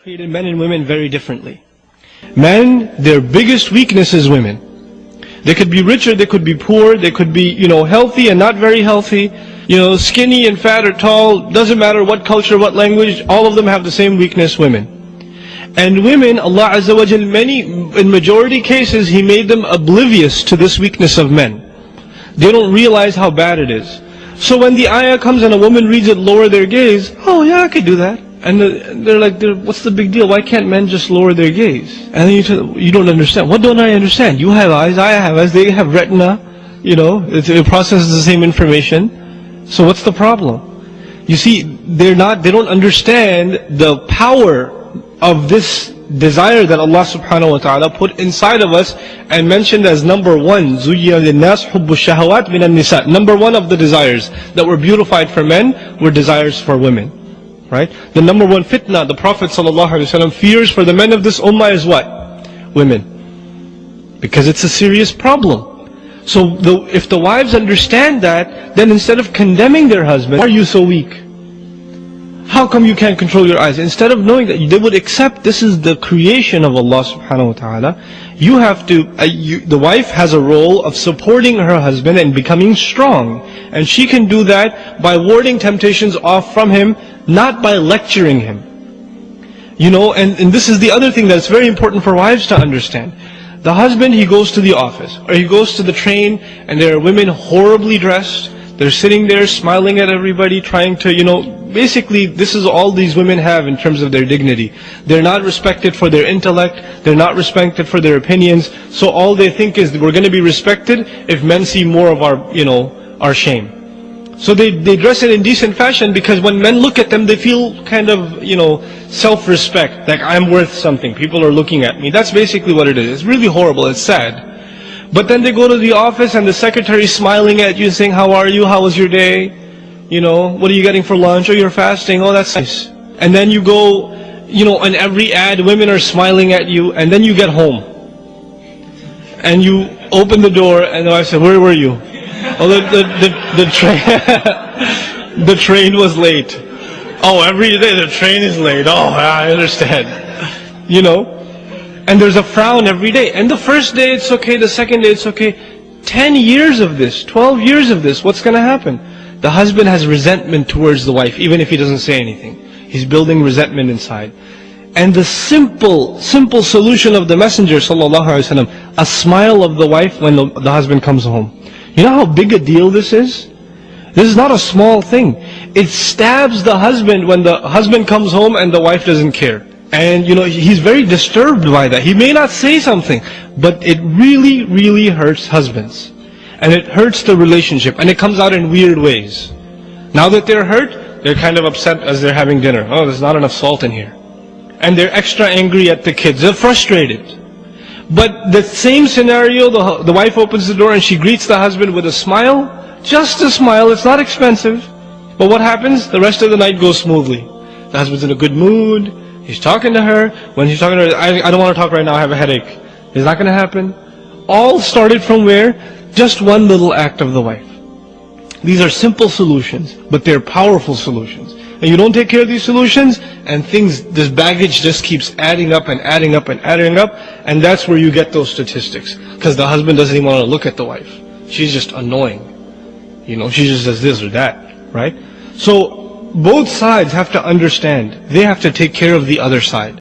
created men and women very differently. Men, their biggest weakness is women. They could be richer, they could be poor, they could be, healthy and not very healthy, skinny and fat or tall, doesn't matter what culture, what language, all of them have the same weakness, women. And women, Allah Azza wa Jal, in majority cases, He made them oblivious to this weakness of men. They don't realize how bad it is. So when the ayah comes and a woman reads it, lower their gaze, oh yeah, I could do that. And they're like, what's the big deal? Why can't men just lower their gaze? And then you say, you don't understand. What don't I understand? You have eyes, I have eyes, they have retina. It processes the same information. So what's the problem? You see, they don't understand the power of this desire that Allah subhanahu wa ta'ala put inside of us and mentioned as number one, زُيِّنَ لِلنَّاسِ حُبُّ الشَّهَوَاتِ مِنَ النِّسَاءِ. Number one of the desires that were beautified for men were desires for women. Right? The number one fitna the Prophet ﷺ fears for the men of this ummah is what? Women. Because it's a serious problem. So if the wives understand that, then instead of condemning their husband, why are you so weak? How come you can't control your eyes? Instead of knowing that, they would accept this is the creation of Allah subhanahu wa ta'ala. You have to, the wife has a role of supporting her husband and becoming strong. And she can do that by warding temptations off from him, not by lecturing him. And this is the other thing that's very important for wives to understand. The husband, he goes to the office, or he goes to the train, and there are women horribly dressed. They're sitting there smiling at everybody, trying to, basically this is all these women have in terms of their dignity. They're not respected for their intellect, they're not respected for their opinions, so all they think is we're going to be respected if men see more of our shame. So they dress in indecent fashion because when men look at them, they feel kind of, self-respect, like I'm worth something, people are looking at me. That's basically what it is. It's really horrible, it's sad. But then they go to the office and the secretary is smiling at you saying, how are you, how was your day? What are you getting for lunch? Oh, you're fasting, oh that's nice. And then you go, on every ad, women are smiling at you, and then you get home. And you open the door, and I said, where were you? Oh, the train, the train was late. Oh, every day the train is late. Oh, I understand. And there's a frown every day. And the first day it's okay, the second day it's okay. 10 years of this, 12 years of this, what's going to happen? The husband has resentment towards the wife, even if he doesn't say anything. He's building resentment inside. And the simple solution of the Messenger ﷺ, a smile of the wife when the husband comes home. You know how big a deal this is? This is not a small thing. It stabs the husband when the husband comes home and the wife doesn't care. And he's very disturbed by that. He may not say something, but it really, really hurts husbands. And it hurts the relationship, and it comes out in weird ways. Now that they're hurt, they're kind of upset as they're having dinner. Oh, there's not enough salt in here. And they're extra angry at the kids. They're frustrated. But the same scenario, the wife opens the door and she greets the husband with a smile. Just a smile, it's not expensive. But what happens? The rest of the night goes smoothly. The husband's in a good mood. He's talking to her. When he's talking to her, I don't want to talk right now, I have a headache. It's not going to happen. All started from where? Just one little act of the wife. These are simple solutions, but they're powerful solutions. And you don't take care of these solutions, and this baggage just keeps adding up and adding up and adding up, and that's where you get those statistics. Because the husband doesn't even want to look at the wife. She's just annoying. She just does this or that, right? So both sides have to understand. They have to take care of the other side.